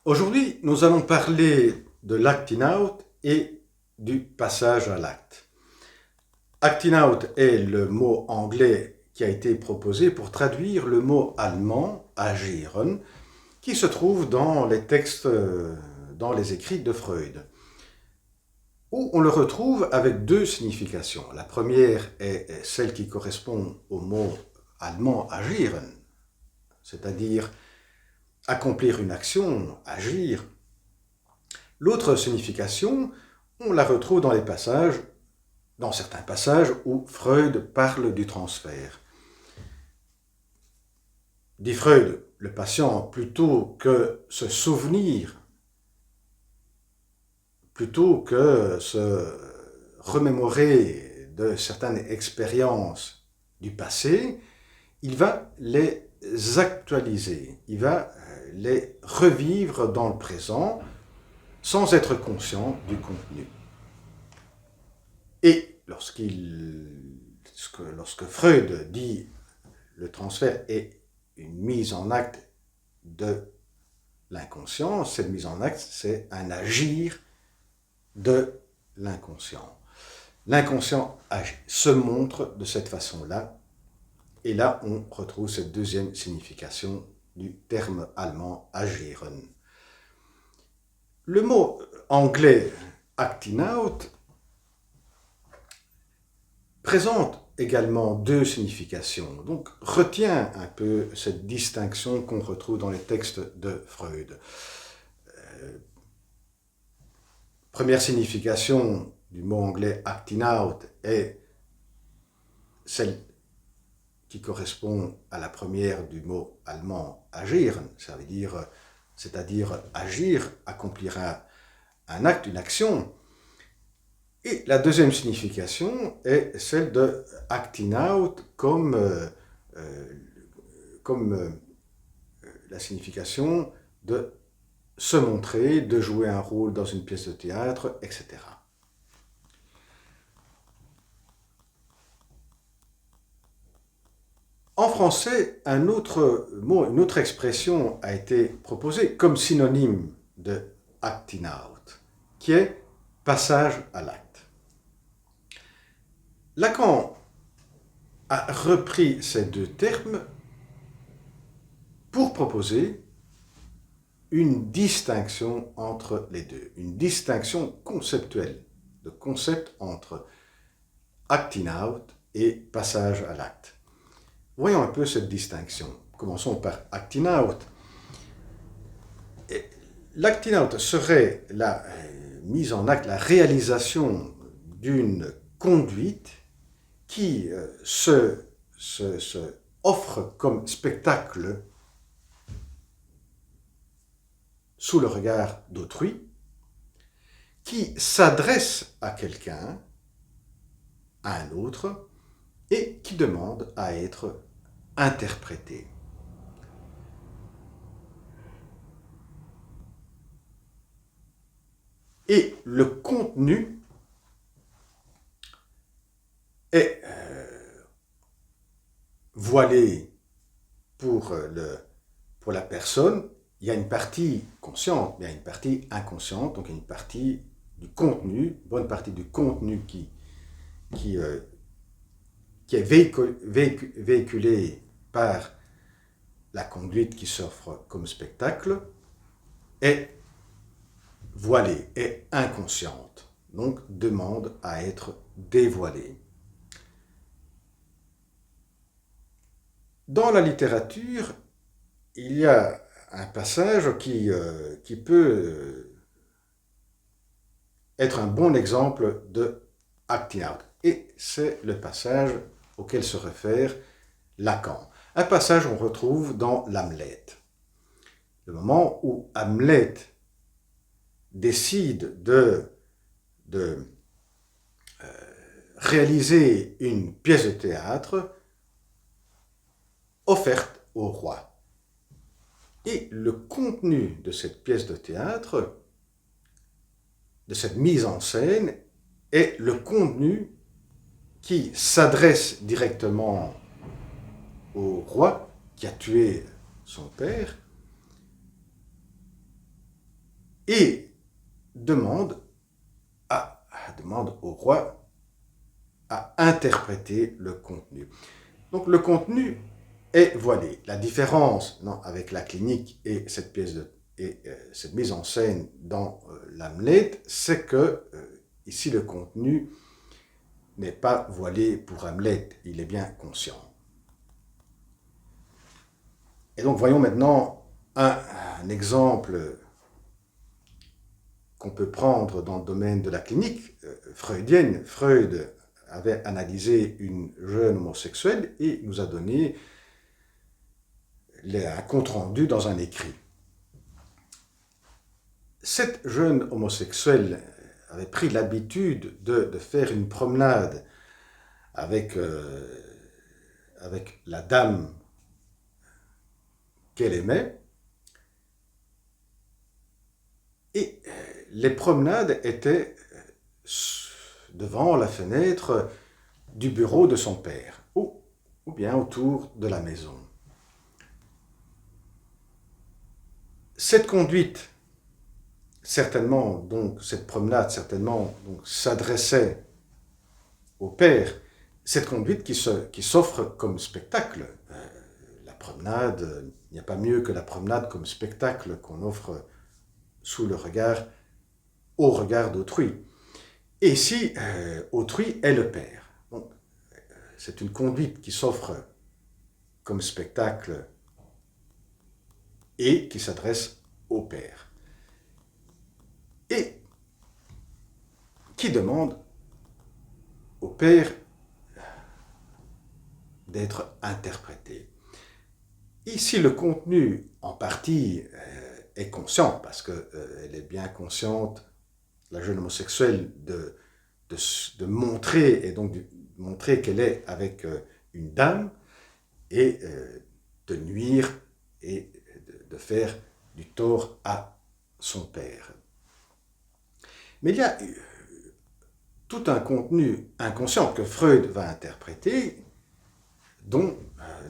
Aujourd'hui, nous allons parler de l'acting out et du passage à l'acte. Acting out est le mot anglais qui a été proposé pour traduire le mot allemand agieren, qui se trouve dans les textes, dans les écrits de Freud, où on le retrouve avec deux significations. La première est celle qui correspond au mot allemand agieren, c'est-à-dire accomplir une action, agir. L'autre signification, on la retrouve dans certains passages où Freud parle du transfert. Dit Freud, le patient, plutôt que se souvenir, plutôt que se remémorer de certaines expériences du passé, il va les actualiser, il va les revivre dans le présent sans être conscient du contenu. Et lorsque Freud dit le transfert est une mise en acte de l'inconscient, cette mise en acte, c'est un agir de l'inconscient. L'inconscient se montre de cette façon-là, et là on retrouve cette deuxième signification du terme allemand agieren. Le mot anglais acting out présente également deux significations. Donc, retiens un peu cette distinction qu'on retrouve dans les textes de Freud. Première signification du mot anglais acting out est celle qui correspond à la première du mot allemand agieren, ça veut dire, c'est-à-dire agir, accomplir un acte, une action. Et la deuxième signification est celle de acting out comme la signification de se montrer, de jouer un rôle dans une pièce de théâtre, etc. En français, un autre mot, une autre expression a été proposée comme synonyme de acting out, qui est passage à l'acte. Lacan a repris ces deux termes pour proposer une distinction entre les deux, une distinction conceptuelle, de concept entre acting out et passage à l'acte. Voyons un peu cette distinction. Commençons par acting out. L'acting out serait la mise en acte, la réalisation d'une conduite qui se offre comme spectacle sous le regard d'autrui, qui s'adresse à quelqu'un, à un autre, et qui demande à être interprété. Et le contenu est voilé pour la personne. Il y a une partie consciente, mais il y a une partie inconsciente, donc il y a une partie du contenu, une bonne partie du contenu qui est véhiculé par la conduite qui s'offre comme spectacle, est voilée, est inconsciente, donc demande à être dévoilée. Dans la littérature, il y a un passage qui peut être un bon exemple de acting out. Et c'est le passage auquel se réfère Lacan. Un passage qu'on retrouve dans l'Hamlet. Le moment où Hamlet décide de réaliser une pièce de théâtre offerte au roi. Et le contenu de cette pièce de théâtre, de cette mise en scène, est le contenu qui s'adresse directement au roi qui a tué son père et demande au roi à interpréter le contenu. Donc le contenu est voilé. La différence avec la clinique et cette cette mise en scène dans l'Hamlet, c'est que ici le contenu n'est pas voilé pour Hamlet, il est bien conscient. Et donc voyons maintenant un exemple qu'on peut prendre dans le domaine de la clinique freudienne. Freud avait analysé une jeune homosexuelle et nous a donné un compte-rendu dans un écrit. Cette jeune homosexuelle avait pris l'habitude de faire une promenade avec la dame qu'elle aimait, et les promenades étaient devant la fenêtre du bureau de son père, ou bien autour de la maison. Cette conduite, certainement, donc cette promenade, certainement, donc, s'adressait au père. Cette conduite qui s'offre comme spectacle. La promenade, il n'y a pas mieux que la promenade comme spectacle qu'on offre au regard d'autrui. Et ici, autrui est le père. Donc, c'est une conduite qui s'offre comme spectacle et qui s'adresse au père. Et qui demande au père d'être interprété. Ici, le contenu, en partie, est conscient, parce qu'elle est bien consciente, la jeune homosexuelle, de montrer, et donc de montrer qu'elle est avec une dame, et de nuire et de faire du tort à son père. Mais il y a tout un contenu inconscient que Freud va interpréter, dont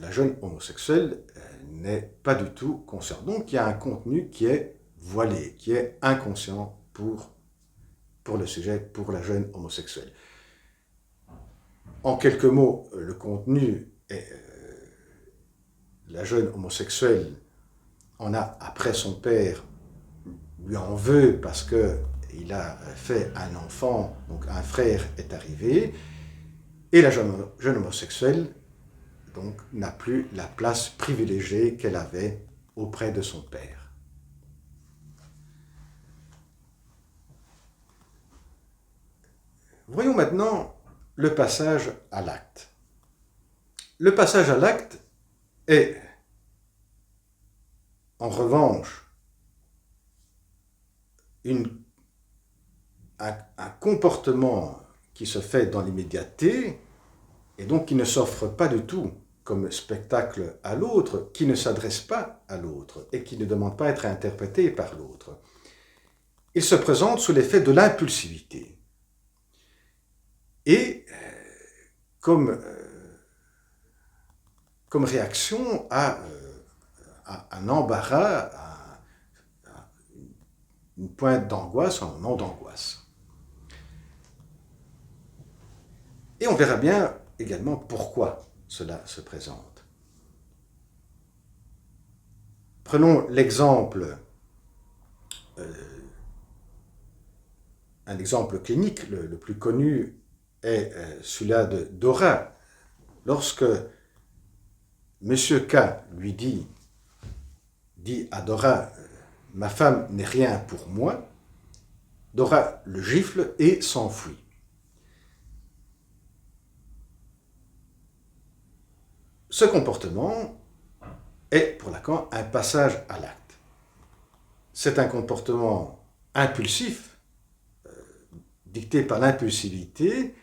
la jeune homosexuelle n'est pas du tout consciente. Donc il y a un contenu qui est voilé, qui est inconscient pour le sujet, pour la jeune homosexuelle. En quelques mots, le contenu est la jeune homosexuelle en a après son père, lui en veut parce qu'il a fait un enfant, donc un frère est arrivé, et la jeune homosexuelle donc n'a plus la place privilégiée qu'elle avait auprès de son père. Voyons maintenant le passage à l'acte. Le passage à l'acte est, en revanche, un comportement qui se fait dans l'immédiateté et donc qui ne s'offre pas du tout comme spectacle à l'autre, qui ne s'adresse pas à l'autre et qui ne demande pas à être interprété par l'autre. Il se présente sous l'effet de l'impulsivité. Et comme réaction à un embarras, à une pointe d'angoisse, un moment d'angoisse. Et on verra bien également pourquoi cela se présente. Prenons l'exemple, un exemple clinique, le plus connu est celui-là de Dora. Lorsque M. K lui dit à Dora « Ma femme n'est rien pour moi », Dora le gifle et s'enfuit. Ce comportement est pour Lacan un passage à l'acte. C'est un comportement impulsif, dicté par l'impulsivité,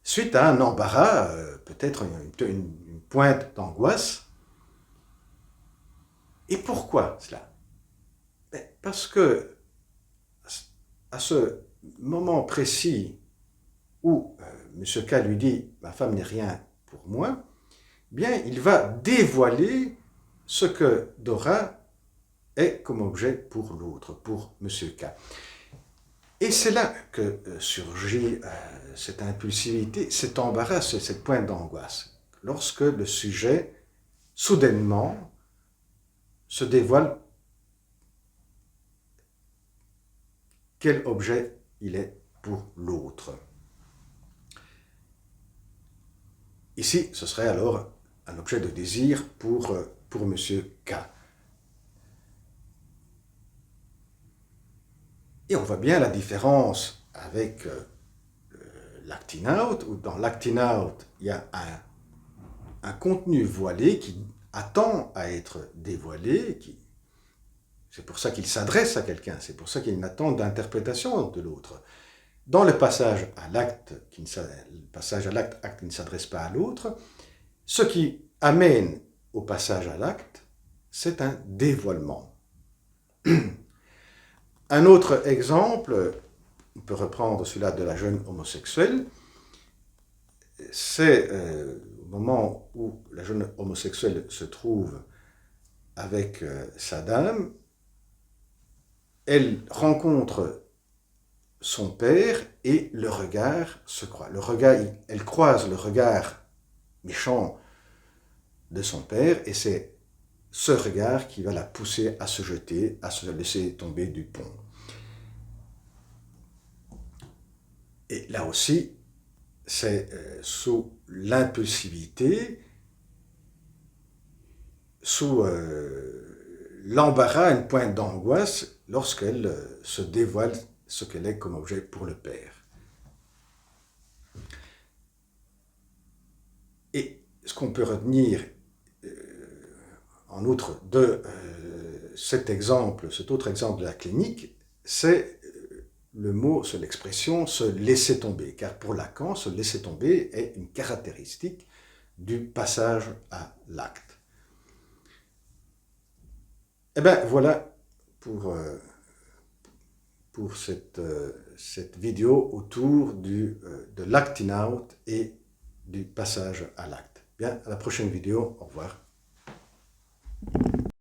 suite à un embarras, peut-être une pointe d'angoisse. Et pourquoi cela? Parce que à ce moment précis où M. K lui dit « Ma femme n'est rien pour moi », bien, il va dévoiler ce que Dora est comme objet pour l'autre, pour M. K. Et c'est là que surgit cette impulsivité, cet embarras, cette pointe d'angoisse, lorsque le sujet, soudainement, se dévoile quel objet il est pour l'autre. Ici, ce serait alors un objet de désir pour M. K. Et on voit bien la différence avec l'acting out, où dans l'acting out, il y a un contenu voilé qui attend à être dévoilé, c'est pour ça qu'il s'adresse à quelqu'un, c'est pour ça qu'il attend d'interprétation de l'autre. Dans le passage à l'acte, acte qui ne s'adresse pas à l'autre, ce qui amène au passage à l'acte, c'est un dévoilement. Un autre exemple, on peut reprendre celui-là de la jeune homosexuelle, c'est au moment où la jeune homosexuelle se trouve avec sa dame, elle rencontre son père et le regard se croise. Elle croise le regard méchant de son père et c'est ce regard qui va la pousser à se jeter, à se laisser tomber du pont. Et là aussi, c'est sous l'impulsivité, sous l'embarras, une pointe d'angoisse, lorsqu'elle se dévoile ce qu'elle est comme objet pour le père. Et ce qu'on peut retenir, en outre, de cet autre exemple de la clinique, c'est le mot, c'est l'expression « se laisser tomber », car pour Lacan, se laisser tomber est une caractéristique du passage à l'acte. Eh bien, voilà pour cette vidéo autour de l'acting out et du passage à l'acte. Bien, à la prochaine vidéo, au revoir.